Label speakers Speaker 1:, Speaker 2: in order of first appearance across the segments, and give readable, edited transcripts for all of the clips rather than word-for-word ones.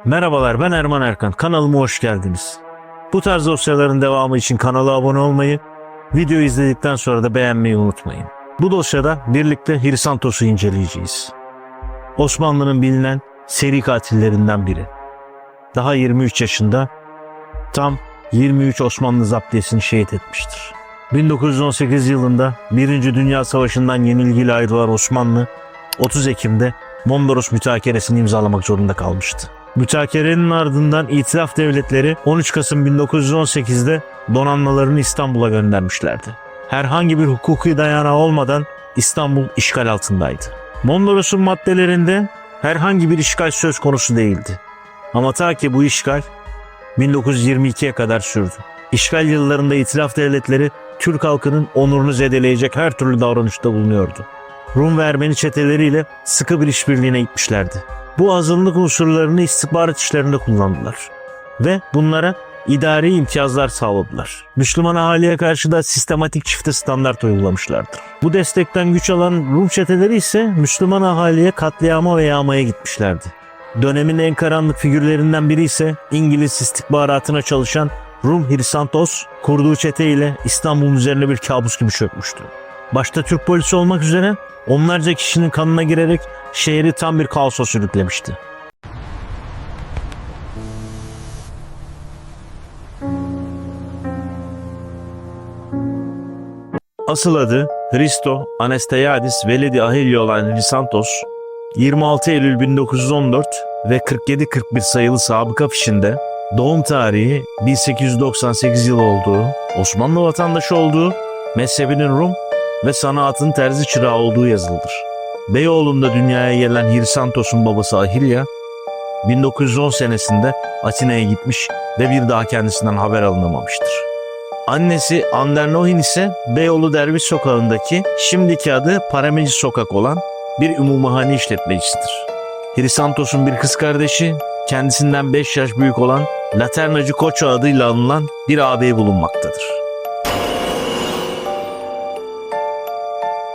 Speaker 1: Merhabalar, ben Erman Erkan. Kanalıma hoş geldiniz. Bu tarz dosyaların devamı için kanala abone olmayı, videoyu izledikten sonra da beğenmeyi unutmayın. Bu dosyada birlikte Hrisantos'u inceleyeceğiz. Osmanlı'nın bilinen seri katillerinden biri. Daha 23 yaşında tam 23 Osmanlı zaptiyesini şehit etmiştir. 1918 yılında 1. Dünya Savaşı'ndan yenilgiyle ayrılan Osmanlı, 30 Ekim'de Mondros Mütakeresini imzalamak zorunda kalmıştı. Mütakerenin ardından İtilaf Devletleri 13 Kasım 1918'de donanmalarını İstanbul'a göndermişlerdi. Herhangi bir hukuki dayanağı olmadan İstanbul işgal altındaydı. Mondros'un maddelerinde herhangi bir işgal söz konusu değildi. Ama ta ki bu işgal 1922'ye kadar sürdü. İşgal yıllarında İtilaf Devletleri Türk halkının onurunu zedeleyecek her türlü davranışta bulunuyordu. Rum ve Ermeni çeteleriyle sıkı bir işbirliğine gitmişlerdi. Bu azınlık unsurlarını istihbarat işlerinde kullandılar ve bunlara idari imtiyazlar sağladılar. Müslüman ahaliye karşı da sistematik çifte standart uygulamışlardır. Bu destekten güç alan Rum çeteleri ise Müslüman ahaliye katliama ve yağmaya gitmişlerdi. Dönemin en karanlık figürlerinden biri ise İngiliz istihbaratına çalışan Rum Hrisantos, kurduğu çete ile İstanbul'un üzerine bir kabus gibi çökmüştü. Başta Türk polisi olmak üzere onlarca kişinin kanına girerek şehri tam bir kaosa sürüklemişti. Asıl adı Hristo Anastasiadis Veledi Ahilya olan Hrisantos, 26 Eylül 1914 ve 47-41 sayılı sabıka fişinde doğum tarihi 1898 yılı olduğu, Osmanlı vatandaşı olduğu, mezhebinin Rum ve sanatın terzi çırağı olduğu yazılıdır. Beyoğlu'nda dünyaya gelen Hrisantos'un babası Ahilya, 1910 senesinde Atina'ya gitmiş ve bir daha kendisinden haber alınamamıştır. Annesi Andernohin ise Beyoğlu Derviş Sokağı'ndaki şimdiki adı Parameci Sokak olan bir umumahane işletmecisidir. Hrisantos'un bir kız kardeşi, kendisinden 5 yaş büyük olan Laternacı Koço adıyla anılan bir ağabeyi bulunmaktadır.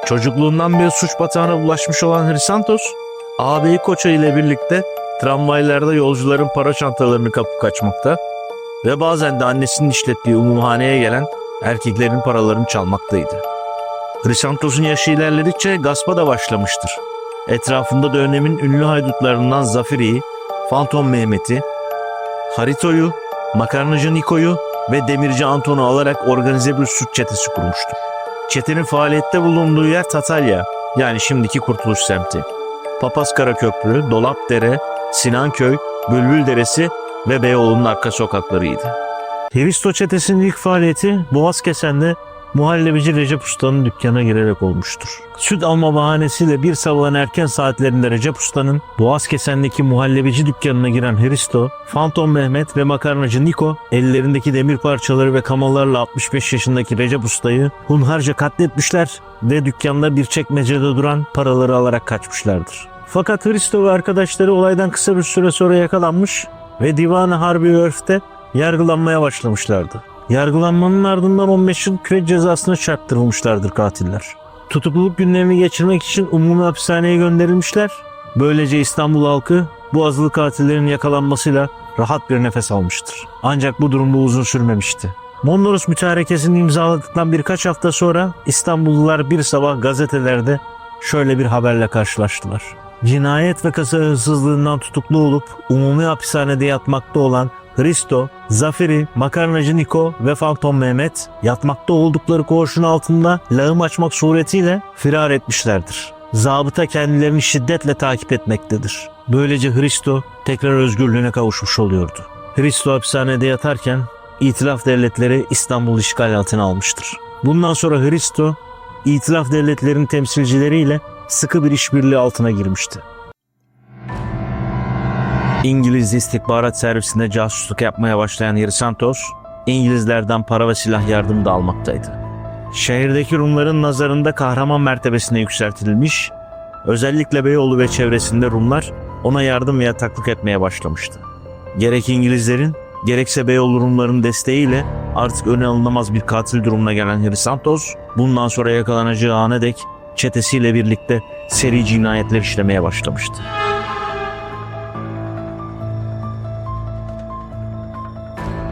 Speaker 1: Çocukluğundan beri suç batağına bulaşmış olan Hrisantos, ağabeyi Koço ile birlikte tramvaylarda yolcuların para çantalarını kapıp kaçmakta ve bazen de annesinin işlettiği umumhaneye gelen erkeklerin paralarını çalmaktaydı. Hrisantos'un yaşı ilerledikçe gaspa da başlamıştır. Etrafında dönemin ünlü haydutlarından Zafiri'yi, Fantom Mehmet'i, Harito'yu, Makarnacı Niko'yu ve Demirci Anton'u alarak organize bir suç çetesi kurmuştur. Çetenin faaliyette bulunduğu yer Tatalya, yani şimdiki Kurtuluş semti. Papaskara Köprü, Dolapdere, Sinanköy, Bülbül Deresi ve Beyoğlu'nun arka sokaklarıydı. Hristo çetesinin ilk faaliyeti Boğazkesen'de muhallebici Recep Usta'nın dükkanına girerek olmuştur. Süt alma bahanesiyle bir sabahın erken saatlerinde Recep Usta'nın Boğazkesen'deki muhallebici dükkanına giren Hristo, Fantom Mehmet ve makarnacı Niko ellerindeki demir parçaları ve kamalarla 65 yaşındaki Recep Usta'yı hunharca katletmişler ve dükkanda bir çekmecede duran paraları alarak kaçmışlardır. Fakat Hristo ve arkadaşları olaydan kısa bir süre sonra yakalanmış ve Divan-ı Harbi Örf'te yargılanmaya başlamışlardı. Yargılanmanın ardından 15 yıl kürek cezasına çarptırılmışlardır katiller. Tutukluluk günlerini geçirmek için umumi hapishaneye gönderilmişler. Böylece İstanbul halkı bu azılı katillerin yakalanmasıyla rahat bir nefes almıştır. Ancak bu durum da uzun sürmemişti. Mondros Mütarekesi'ni imzaladıktan birkaç hafta sonra İstanbullular bir sabah gazetelerde şöyle bir haberle karşılaştılar. Cinayet ve kasa hırsızlığından tutuklu olup umumi hapishanede yatmakta olan Hristo, Zafiri, Makarnacı Niko ve Fantom Mehmet yatmakta oldukları koğuşun altında lağım açmak suretiyle firar etmişlerdir. Zabıta kendilerini şiddetle takip etmektedir. Böylece Hristo tekrar özgürlüğüne kavuşmuş oluyordu. Hristo hapishanede yatarken İtilaf Devletleri İstanbul işgal altına almıştır. Bundan sonra Hristo, İtilaf Devletleri'nin temsilcileriyle sıkı bir işbirliği altına girmişti. İngiliz istihbarat servisinde casusluk yapmaya başlayan Hrisantos, İngilizlerden para ve silah yardımı da almaktaydı. Şehirdeki Rumların nazarında kahraman mertebesine yükseltilmiş, özellikle Beyoğlu ve çevresinde Rumlar ona yardım ve yataklık etmeye başlamıştı. Gerek İngilizlerin, gerekse Beyoğlu Rumların desteğiyle artık öne alınamaz bir katil durumuna gelen Hrisantos, bundan sonra yakalanacağı ana dek çetesiyle birlikte seri cinayetler işlemeye başlamıştı.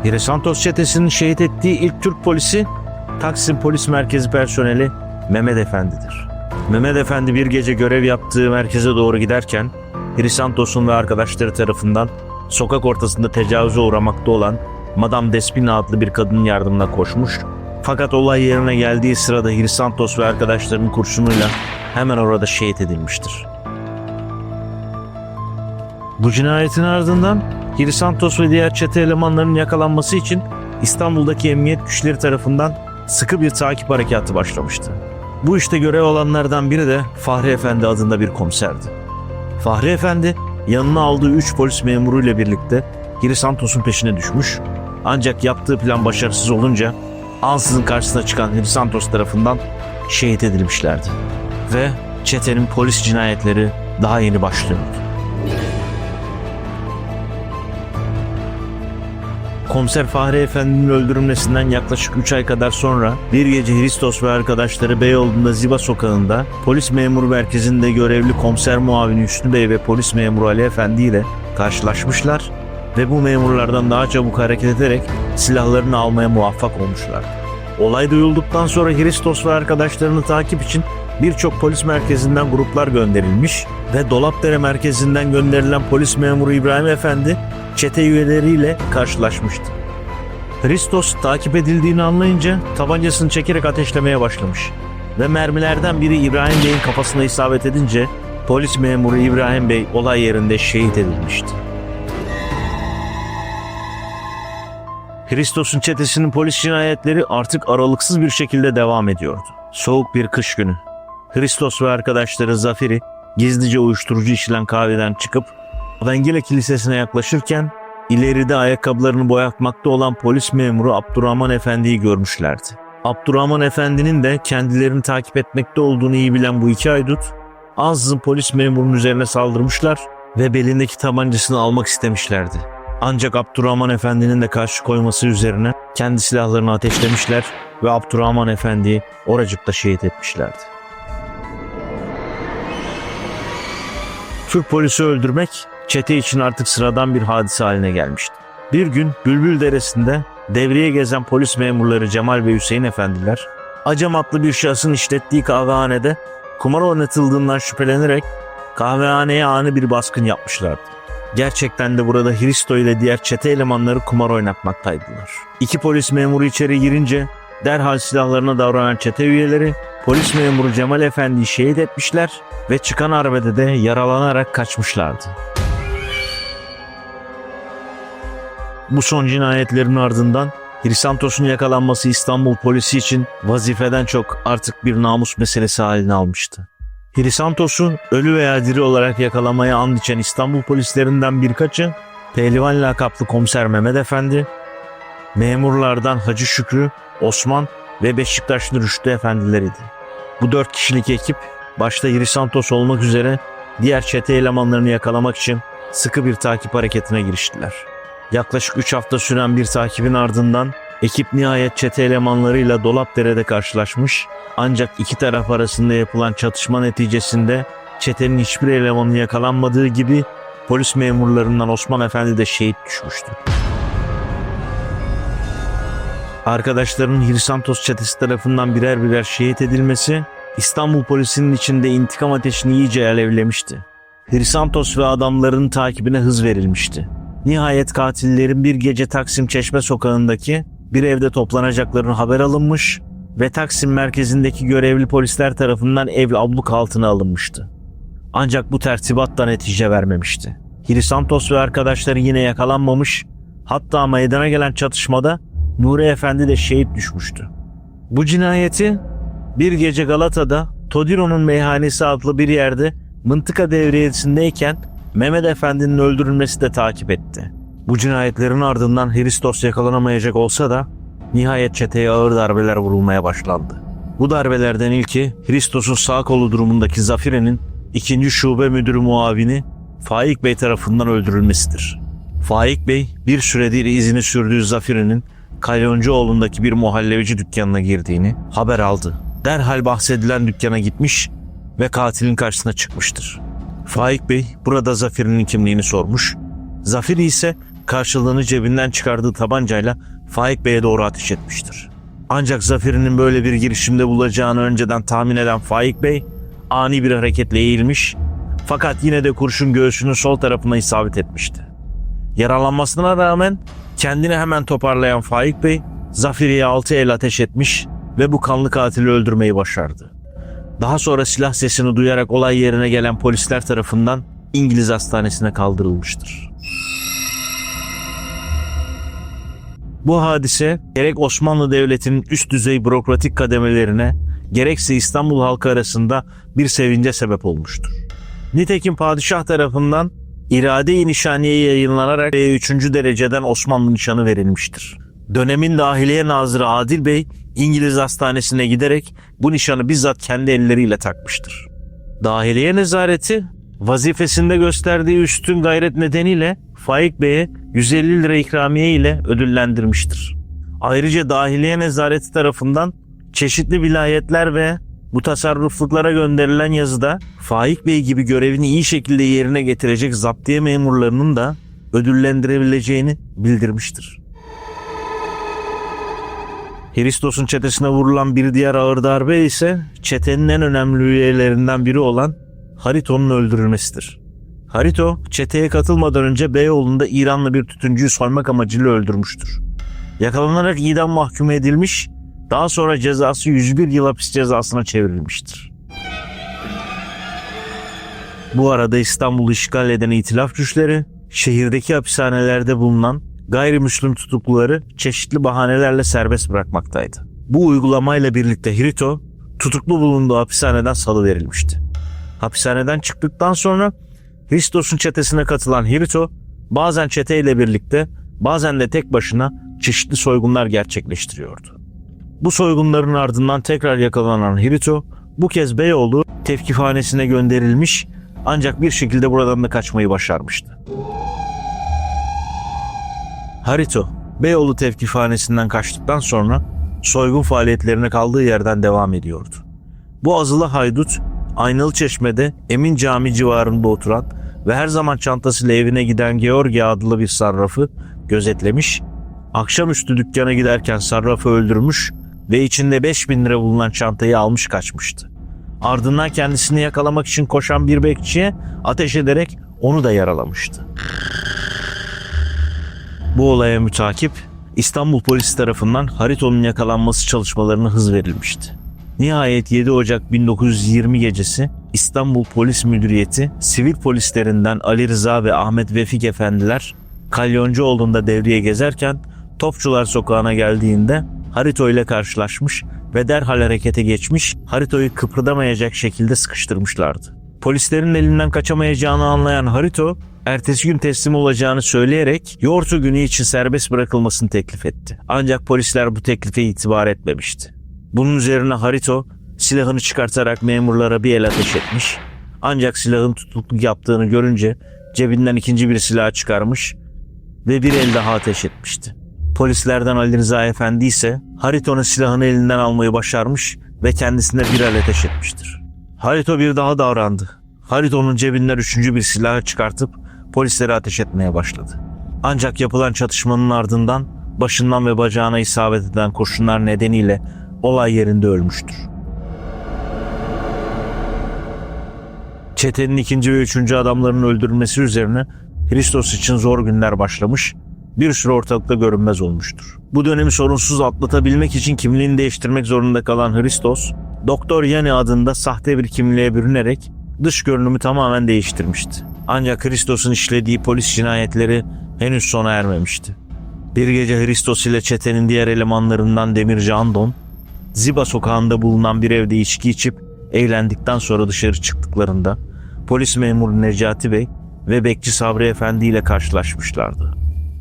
Speaker 1: Hrisantos çetesinin şehit ettiği ilk Türk polisi Taksim Polis Merkezi personeli Mehmet Efendi'dir. Mehmet Efendi bir gece görev yaptığı merkeze doğru giderken Hrisantos'un ve arkadaşları tarafından sokak ortasında tecavüze uğramakta olan Madame Despina adlı bir kadının yardımına koşmuş. Fakat olay yerine geldiği sırada Hrisantos ve arkadaşlarının kurşunuyla hemen orada şehit edilmiştir. Bu cinayetin ardından Hrisantos ve diğer çete elemanlarının yakalanması için İstanbul'daki emniyet güçleri tarafından sıkı bir takip harekatı başlamıştı. Bu işte görev alanlardan biri de Fahri Efendi adında bir komiserdi. Fahri Efendi yanına aldığı 3 polis memuruyla birlikte Hrisantos'un peşine düşmüş, ancak yaptığı plan başarısız olunca ansızın karşısına çıkan Hrisantos tarafından şehit edilmişlerdi. Ve çetenin polis cinayetleri daha yeni başlıyordu. Komiser Fahri Efendi'nin öldürülmesinden yaklaşık 3 ay kadar sonra bir gece Hristos ve arkadaşları Beyoğlu'nda Ziba sokağında polis memuru merkezinde görevli komiser muavini Hüsnü Bey ve polis memuru Ali Efendi ile karşılaşmışlar ve bu memurlardan daha çabuk hareket ederek silahlarını almaya muvaffak olmuşlar. Olay duyulduktan sonra Hristos ve arkadaşlarını takip için birçok polis merkezinden gruplar gönderilmiş ve Dolapdere merkezinden gönderilen polis memuru İbrahim Efendi çete üyeleriyle karşılaşmıştı. Hristos takip edildiğini anlayınca tabancasını çekerek ateşlemeye başlamış ve mermilerden biri İbrahim Bey'in kafasına isabet edince polis memuru İbrahim Bey olay yerinde şehit edilmişti. Hristos'un çetesinin polis cinayetleri artık aralıksız bir şekilde devam ediyordu. Soğuk bir kış günü Hristos ve arkadaşları Zafer'i gizlice uyuşturucu içilen kahveden çıkıp Vengile Kilisesi'ne yaklaşırken ileride ayakkabılarını boyatmakta olan polis memuru Abdurrahman Efendi'yi görmüşlerdi. Abdurrahman Efendi'nin de kendilerini takip etmekte olduğunu iyi bilen bu iki haydut ansızın polis memurunun üzerine saldırmışlar ve belindeki tabancasını almak istemişlerdi. Ancak Abdurrahman Efendi'nin de karşı koyması üzerine kendi silahlarını ateşlemişler ve Abdurrahman Efendi'yi oracıkta şehit etmişlerdi. Türk polisi öldürmek çete için artık sıradan bir hadise haline gelmişti. Bir gün Bülbül Deresi'nde devreye gezen polis memurları Cemal ve Hüseyin Efendiler, Acem adlı bir şahsın işlettiği kahvehanede kumar oynatıldığından şüphelenerek kahvehaneye ani bir baskın yapmışlardı. Gerçekten de burada Hristo ile diğer çete elemanları kumar oynatmaktaydılar. İki polis memuru içeri girince derhal silahlarına davranan çete üyeleri polis memuru Cemal Efendi'yi şehit etmişler ve çıkan arbede de yaralanarak kaçmışlardı. Bu son cinayetlerin ardından Hrisantos'un yakalanması İstanbul polisi için vazifeden çok artık bir namus meselesi haline almıştı. Hrisantos'u ölü veya diri olarak yakalamaya and içen İstanbul polislerinden birkaçı Pehlivan lakaplı komiser Mehmet Efendi, memurlardan Hacı Şükrü, Osman ve Beşiktaşlı Rüştü Efendileriydi. Bu 4 kişilik ekip başta Hrisantos olmak üzere diğer çete elemanlarını yakalamak için sıkı bir takip hareketine giriştiler. Yaklaşık 3 hafta süren bir takibin ardından ekip nihayet çete elemanlarıyla Dolapdere'de karşılaşmış, ancak iki taraf arasında yapılan çatışma neticesinde çetenin hiçbir elemanı yakalanmadığı gibi polis memurlarından Osman Efendi de şehit düşmüştü. Arkadaşlarının Hrisantos çetesi tarafından birer birer şehit edilmesi İstanbul polisinin içinde intikam ateşini iyice alevlemişti. Hrisantos ve adamlarının takibine hız verilmişti. Nihayet katillerin bir gece Taksim Çeşme sokağındaki bir evde toplanacaklarını haber alınmış ve Taksim merkezindeki görevli polisler tarafından ev abluk altına alınmıştı. Ancak bu tertibat da netice vermemişti. Hrisantos ve arkadaşları yine yakalanmamış, hatta meydana gelen çatışmada Nuri Efendi de şehit düşmüştü. Bu cinayeti bir gece Galata'da Todiro'nun meyhanesi adlı bir yerde mıntıka devriyesindeyken Mehmet Efendi'nin öldürülmesi de takip etti. Bu cinayetlerin ardından Hristos yakalanamayacak olsa da nihayet çeteye ağır darbeler vurulmaya başlandı. Bu darbelerden ilki Hristos'un sağ kolu durumundaki Zafire'nin 2. Şube Müdürü Muavini Faik Bey tarafından öldürülmesidir. Faik Bey bir süredir izini sürdüğü Zafire'nin Kalyoncuoğlu'ndaki bir muhallebici dükkanına girdiğini haber aldı. Derhal bahsedilen dükkana gitmiş ve katilin karşısına çıkmıştır. Faik Bey burada Zafer'in kimliğini sormuş. Zafer ise karşılığını cebinden çıkardığı tabancayla Faik Bey'e doğru ateş etmiştir. Ancak zaferinin böyle bir girişimde bulacağını önceden tahmin eden Faik Bey ani bir hareketle eğilmiş, fakat yine de kurşun göğsünün sol tarafına isabet etmişti. Yaralanmasına rağmen kendini hemen toparlayan Faik Bey Zaferi'ye 6 el ateş etmiş ve bu kanlı katili öldürmeyi başardı. Daha sonra silah sesini duyarak olay yerine gelen polisler tarafından İngiliz hastanesine kaldırılmıştır. Bu hadise gerek Osmanlı Devleti'nin üst düzey bürokratik kademelerine gerekse İstanbul halkı arasında bir sevince sebep olmuştur. Nitekim padişah tarafından irade-i nişaniye yayınlanarak 3. dereceden Osmanlı nişanı verilmiştir. Dönemin Dahiliye Nazırı Adil Bey İngiliz hastanesine giderek bu nişanı bizzat kendi elleriyle takmıştır. Dahiliye Nezareti vazifesinde gösterdiği üstün gayret nedeniyle Faik Bey'e 150 lira ikramiye ile ödüllendirmiştir. Ayrıca Dahiliye Nezareti tarafından çeşitli vilayetler ve bu tasarrufluklara gönderilen yazıda Faik Bey gibi görevini iyi şekilde yerine getirecek zaptiye memurlarının da ödüllendirebileceğini bildirmiştir. Hristos'un çetesine vurulan bir diğer ağır darbe ise çetenin en önemli üyelerinden biri olan Harito'nun öldürülmesidir. Harito, çeteye katılmadan önce Beyoğlu'nda İranlı bir tütüncüyü soymak amacıyla öldürmüştür. Yakalanarak idam mahkum edilmiş, daha sonra cezası 101 yıl hapis cezasına çevrilmiştir. Bu arada İstanbul'u işgal eden İtilaf güçleri, şehirdeki hapishanelerde bulunan gayrimüslim tutukluları çeşitli bahanelerle serbest bırakmaktaydı. Bu uygulamayla birlikte Harito, tutuklu bulunduğu hapishaneden salıverilmişti. Hapishaneden çıktıktan sonra Hristos'un çetesine katılan Harito, bazen çeteyle birlikte, bazen de tek başına çeşitli soygunlar gerçekleştiriyordu. Bu soygunların ardından tekrar yakalanan Harito, bu kez Beyoğlu tevkifhanesine gönderilmiş, ancak bir şekilde buradan da kaçmayı başarmıştı. Harito, Beyoğlu tevkifhanesinden kaçtıktan sonra soygun faaliyetlerine kaldığı yerden devam ediyordu. Bu azılı haydut, Aynalıçeşme'de Emin Cami civarında oturan ve her zaman çantasıyla evine giden Georgi adlı bir sarrafı gözetlemiş, akşamüstü dükkana giderken sarrafı öldürmüş ve içinde 5.000 lira bulunan çantayı almış kaçmıştı. Ardından kendisini yakalamak için koşan bir bekçiye ateş ederek onu da yaralamıştı. Bu olaya mütakip İstanbul polisi tarafından Harito'nun yakalanması çalışmalarına hız verilmişti. Nihayet 7 Ocak 1920 gecesi İstanbul Polis Müdüriyeti sivil polislerinden Ali Rıza ve Ahmet Vefik efendiler Kalyoncuoğlu'nda devriye gezerken Topçular Sokağı'na geldiğinde Harito ile karşılaşmış ve derhal harekete geçmiş, Harito'yu kıpırdamayacak şekilde sıkıştırmışlardı. Polislerin elinden kaçamayacağını anlayan Harito, ertesi gün teslim olacağını söyleyerek Yortu günü için serbest bırakılmasını teklif etti. Ancak polisler bu teklife itibar etmemişti. Bunun üzerine Harito silahını çıkartarak memurlara bir el ateş etmiş, ancak silahın tutukluk yaptığını görünce cebinden ikinci bir silah çıkarmış ve bir el daha ateş etmişti. Polislerden Ali Rıza Efendi ise Harito'nun silahını elinden almayı başarmış ve kendisine bir el ateş etmiştir. Harito bir daha davrandı. Harito'nun cebinden üçüncü bir silahı çıkartıp polislere ateş etmeye başladı. Ancak yapılan çatışmanın ardından başından ve bacağına isabet eden kurşunlar nedeniyle olay yerinde ölmüştür. Çetenin ikinci ve üçüncü adamlarının öldürülmesi üzerine Hristos için zor günler başlamış, bir süre ortalıkta görünmez olmuştur. Bu dönemi sorunsuz atlatabilmek için kimliğini değiştirmek zorunda kalan Hristos, Doktor Yani adında sahte bir kimliğe bürünerek dış görünümü tamamen değiştirmişti. Ancak Hristos'un işlediği polis cinayetleri henüz sona ermemişti. Bir gece Hristos ile çetenin diğer elemanlarından Demirci Andon, Ziba sokağında bulunan bir evde içki içip eğlendikten sonra dışarı çıktıklarında polis memuru Necati Bey ve bekçi Sabri Efendi ile karşılaşmışlardı.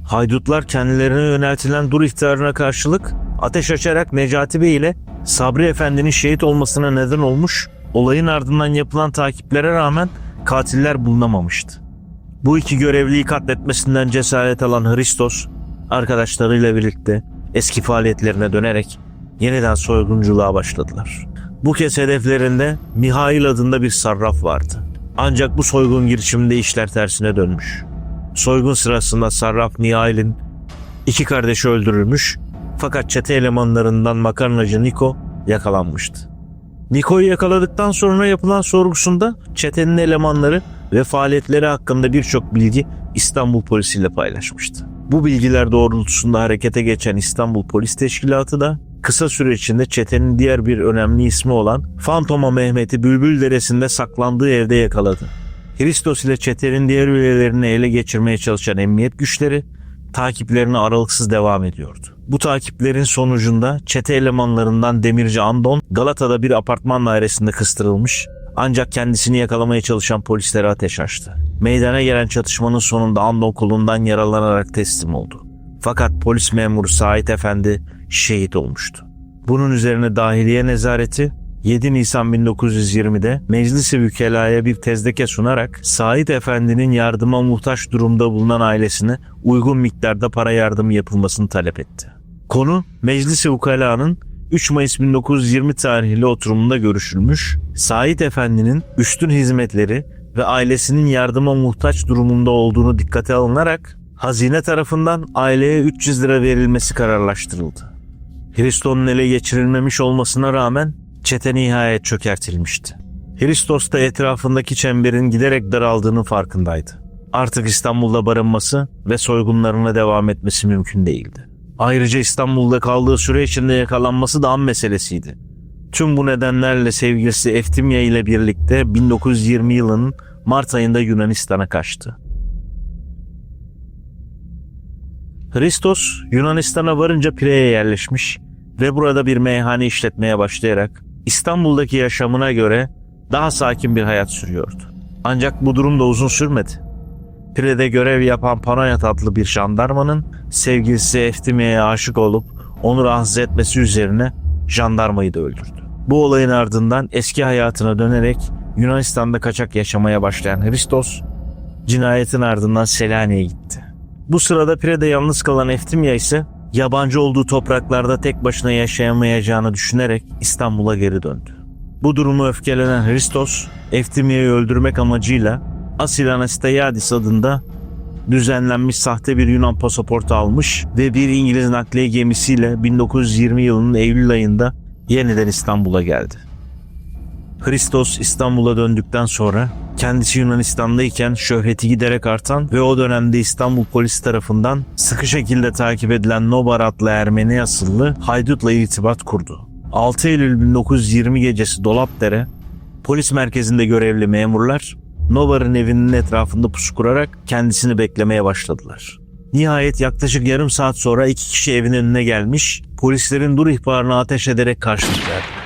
Speaker 1: Haydutlar kendilerine yöneltilen dur ihtarına karşılık ateş açarak Necati Bey ile Sabri Efendi'nin şehit olmasına neden olmuş, olayın ardından yapılan takiplere rağmen katiller bulunamamıştı. Bu iki görevliyi katletmesinden cesaret alan Hristos, arkadaşlarıyla birlikte eski faaliyetlerine dönerek yeniden soygunculuğa başladılar. Bu kez hedeflerinde Mihail adında bir sarraf vardı. Ancak bu soygun girişiminde işler tersine dönmüş. Soygun sırasında Sarraf Mihail'in 2 kardeşi öldürülmüş fakat çete elemanlarından makarnacı Niko yakalanmıştı. Niko'yu yakaladıktan sonra yapılan sorgusunda çetenin elemanları ve faaliyetleri hakkında birçok bilgi İstanbul polisiyle paylaşmıştı. Bu bilgiler doğrultusunda harekete geçen İstanbul Polis Teşkilatı da kısa süre içinde çetenin diğer bir önemli ismi olan Fantoma Mehmet'i Bülbül Deresi'nde saklandığı evde yakaladı. Hristos ile çetenin diğer üyelerini ele geçirmeye çalışan emniyet güçleri takiplerine aralıksız devam ediyordu. Bu takiplerin sonucunda çete elemanlarından demirci Andon Galata'da bir apartman dairesinde kıstırılmış ancak kendisini yakalamaya çalışan polislere ateş açtı. Meydana gelen çatışmanın sonunda Andon kolundan yaralanarak teslim oldu. Fakat polis memuru Sait Efendi şehit olmuştu. Bunun üzerine Dahiliye Nezareti 7 Nisan 1920'de Meclis-i Vükela'ya bir tezleke sunarak Sait Efendi'nin yardıma muhtaç durumda bulunan ailesine uygun miktarda para yardımı yapılmasını talep etti. Konu Meclis-i Vükela'nın 3 Mayıs 1920 tarihli oturumunda görüşülmüş, Sait Efendi'nin üstün hizmetleri ve ailesinin yardıma muhtaç durumunda olduğunu dikkate alınarak hazine tarafından aileye 300 lira verilmesi kararlaştırıldı. Hristo'nun ele geçirilmemiş olmasına rağmen çete nihayet çökertilmişti. Hristos da etrafındaki çemberin giderek daraldığının farkındaydı. Artık İstanbul'da barınması ve soygunlarına devam etmesi mümkün değildi. Ayrıca İstanbul'da kaldığı süre içinde yakalanması da an meselesiydi. Tüm bu nedenlerle sevgilisi Eftimya ile birlikte 1920 yılının Mart ayında Yunanistan'a kaçtı. Hristos Yunanistan'a varınca Pire'ye yerleşmiş ve burada bir meyhane işletmeye başlayarak İstanbul'daki yaşamına göre daha sakin bir hayat sürüyordu. Ancak bu durum da uzun sürmedi. Pire'de görev yapan Panayot adlı bir jandarmanın sevgilisi Eftimya'ya aşık olup onu rahatsız etmesi üzerine jandarmayı da öldürdü. Bu olayın ardından eski hayatına dönerek Yunanistan'da kaçak yaşamaya başlayan Hristos, cinayetin ardından Selanik'e gitti. Bu sırada Pire'de yalnız kalan Eftimya ise yabancı olduğu topraklarda tek başına yaşayamayacağını düşünerek İstanbul'a geri döndü. Bu durumu öfkelenen Hristos, Eftimya'yı öldürmek amacıyla Asil Anastasiadis adında düzenlenmiş sahte bir Yunan pasaportu almış ve bir İngiliz nakliye gemisiyle 1920 yılının Eylül ayında yeniden İstanbul'a geldi. Hristos İstanbul'a döndükten sonra kendisi Yunanistan'dayken şöhreti giderek artan ve o dönemde İstanbul polisi tarafından sıkı şekilde takip edilen Nobar adlı Ermeni asıllı haydutla irtibat kurdu. 6 Eylül 1920 gecesi Dolapdere polis merkezinde görevli memurlar Nobar'ın evinin etrafında pusu kurarak kendisini beklemeye başladılar. Nihayet yaklaşık yarım saat sonra 2 kişi evin önüne gelmiş, polislerin dur ihbarına ateş ederek karşılık verdiler.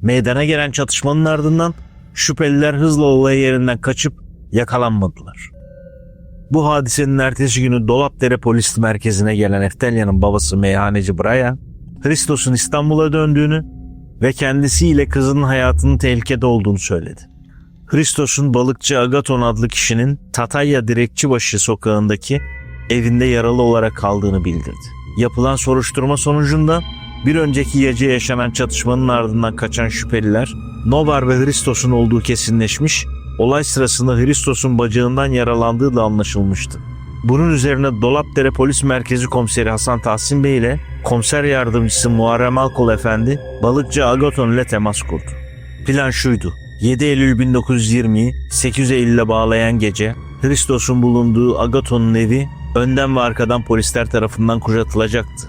Speaker 1: Meydana gelen çatışmanın ardından şüpheliler hızla olay yerinden kaçıp yakalanmadılar. Bu hadisenin ertesi günü Dolapdere Polis Merkezi'ne gelen Eftelya'nın babası meyhaneci Brian, Hristos'un İstanbul'a döndüğünü ve kendisiyle kızının hayatının tehlikede olduğunu söyledi. Hristos'un balıkçı Agaton adlı kişinin Tataya Direkçibaşı sokağındaki evinde yaralı olarak kaldığını bildirdi. Yapılan soruşturma sonucunda bir önceki gece yaşanan çatışmanın ardından kaçan şüpheliler Nobar ve Hristos'un olduğu kesinleşmiş, olay sırasında Hristos'un bacağından yaralandığı da anlaşılmıştı. Bunun üzerine Dolapdere Polis Merkezi Komiseri Hasan Tahsin Bey ile Komiser Yardımcısı Muharrem Alkol Efendi balıkçı Agaton ile temas kurdu. Plan şuydu: 7 Eylül 1920'yi 8 Eylül'e bağlayan gece Hristos'un bulunduğu Agaton'un evi önden ve arkadan polisler tarafından kuşatılacaktı.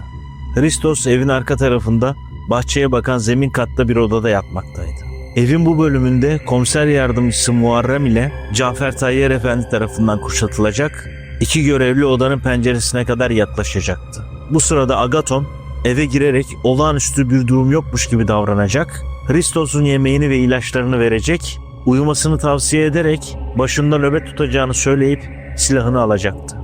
Speaker 1: Hristos evin arka tarafında bahçeye bakan zemin katta bir odada yatmaktaydı. Evin bu bölümünde komiser yardımcısı Muharrem ile Cafer Tayyar Efendi tarafından kuşatılacak, 2 görevli odanın penceresine kadar yaklaşacaktı. Bu sırada Agaton eve girerek olağanüstü bir durum yokmuş gibi davranacak, Hristos'un yemeğini ve ilaçlarını verecek, uyumasını tavsiye ederek başında nöbet tutacağını söyleyip silahını alacaktı.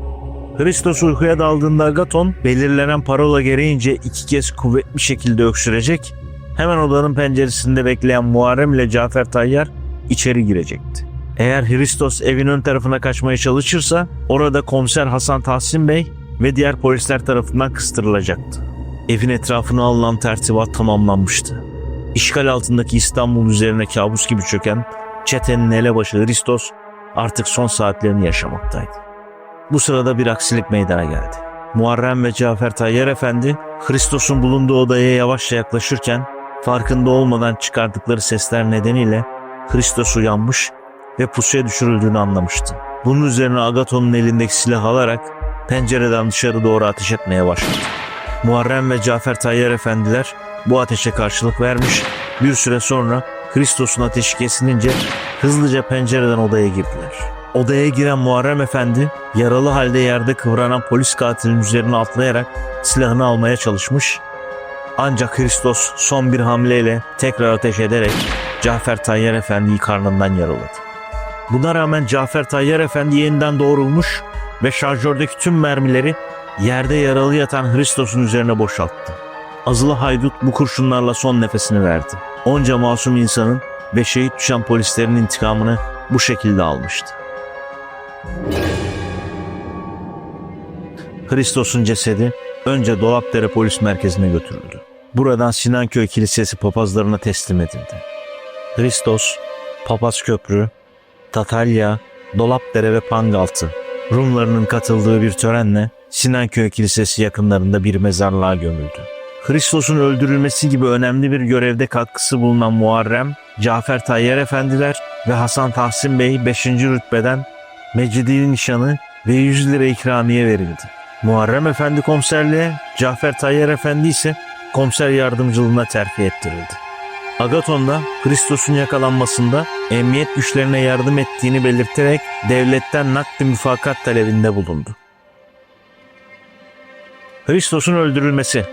Speaker 1: Hristos uykuya daldığında Agaton belirlenen parola gereğince 2 kez kuvvetli şekilde öksürecek, hemen odanın penceresinde bekleyen Muharrem ile Cafer Tayyar içeri girecekti. Eğer Hristos evin ön tarafına kaçmaya çalışırsa orada komiser Hasan Tahsin Bey ve diğer polisler tarafından kıstırılacaktı. Evin etrafına alınan tertibat tamamlanmıştı. İşgal altındaki İstanbul üzerine kabus gibi çöken çetenin elebaşı Hristos artık son saatlerini yaşamaktaydı. Bu sırada bir aksilik meydana geldi. Muharrem ve Cafer Tayyar Efendi, Hristos'un bulunduğu odaya yavaşça yaklaşırken farkında olmadan çıkardıkları sesler nedeniyle Hristos uyanmış ve pusuya düşürüldüğünü anlamıştı. Bunun üzerine Agathon'un elindeki silahı alarak pencereden dışarı doğru ateş etmeye başladı. Muharrem ve Cafer Tayyar Efendiler bu ateşe karşılık vermiş, bir süre sonra Hristos'un ateşi kesilince hızlıca pencereden odaya girdiler. Odaya giren Muharrem Efendi yaralı halde yerde kıvranan polis katilinin üzerine atlayarak silahını almaya çalışmış, ancak Hristos son bir hamleyle tekrar ateş ederek Cafer Tayyar Efendi'yi karnından yaraladı. Buna rağmen Cafer Tayyar Efendi yeniden doğrulmuş ve şarjördeki tüm mermileri yerde yaralı yatan Hristos'un üzerine boşalttı. Azılı haydut bu kurşunlarla son nefesini verdi. Onca masum insanın ve şehit düşen polislerin intikamını bu şekilde almıştı. Hristos'un cesedi önce Dolapdere Polis Merkezi'ne götürüldü. Buradan Sinanköy Kilisesi papazlarına teslim edildi. Hristos, Papaz Köprü, Tatalya, Dolapdere ve Pangaltı Rumlarının katıldığı bir törenle Sinanköy Kilisesi yakınlarında bir mezarlığa gömüldü. Hristos'un öldürülmesi gibi önemli bir görevde katkısı bulunan Muharrem, Cafer Tayyar Efendiler ve Hasan Tahsin Bey 5. rütbeden Mecidi'nin nişanı ve 100 lira ikramiye verildi. Muharrem Efendi komiserliğe, Cafer Tayyar Efendi ise komiser yardımcılığına terfi ettirildi. Agathon da Hristos'un yakalanmasında emniyet güçlerine yardım ettiğini belirterek devletten nakdi müfakat talebinde bulundu. Hristos'un öldürülmesi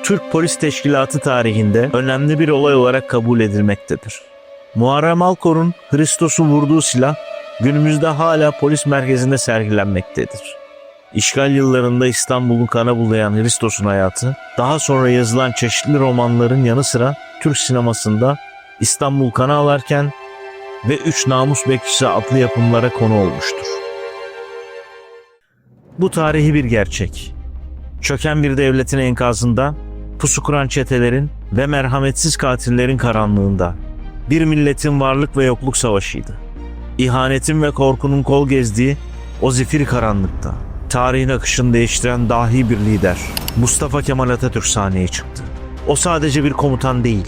Speaker 1: Türk Polis Teşkilatı tarihinde önemli bir olay olarak kabul edilmektedir. Muharrem Alkor'un Hristos'u vurduğu silah günümüzde hala polis merkezinde sergilenmektedir. İşgal yıllarında İstanbul'u kana bulayan Hristos'un hayatı, daha sonra yazılan çeşitli romanların yanı sıra Türk sinemasında İstanbul Kana Ağlarken ve 3 Namus Bekçisi adlı yapımlara konu olmuştur. Bu tarihi bir gerçek. Çöken bir devletin enkazında, pusu kuran çetelerin ve merhametsiz katillerin karanlığında bir milletin varlık ve yokluk savaşıydı. İhanetin ve korkunun kol gezdiği o zifiri karanlıkta tarihin akışını değiştiren dahi bir lider Mustafa Kemal Atatürk sahneye çıktı. O sadece bir komutan değil,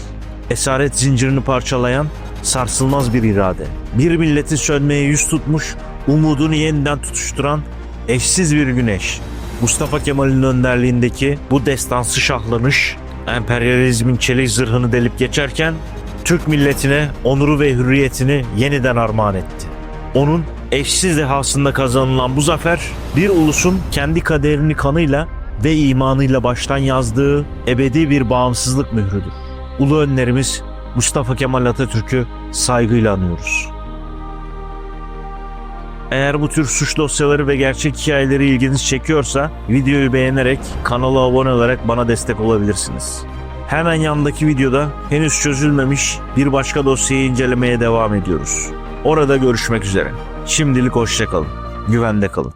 Speaker 1: esaret zincirini parçalayan sarsılmaz bir irade. Bir milletin sönmeye yüz tutmuş, umudunu yeniden tutuşturan eşsiz bir güneş. Mustafa Kemal'in önderliğindeki bu destansı şahlanış, emperyalizmin çelik zırhını delip geçerken Türk milletine onuru ve hürriyetini yeniden armağan etti. Onun eşsiz dehasında kazanılan bu zafer, bir ulusun kendi kaderini kanıyla ve imanıyla baştan yazdığı ebedi bir bağımsızlık mührüdür. Ulu önderimiz Mustafa Kemal Atatürk'ü saygıyla anıyoruz. Eğer bu tür suç dosyaları ve gerçek hikayeleri ilginizi çekiyorsa videoyu beğenerek kanala abone olarak bana destek olabilirsiniz. Hemen yanındaki videoda henüz çözülmemiş bir başka dosyayı incelemeye devam ediyoruz. Orada görüşmek üzere. Şimdilik hoşça kalın. Güvende kalın.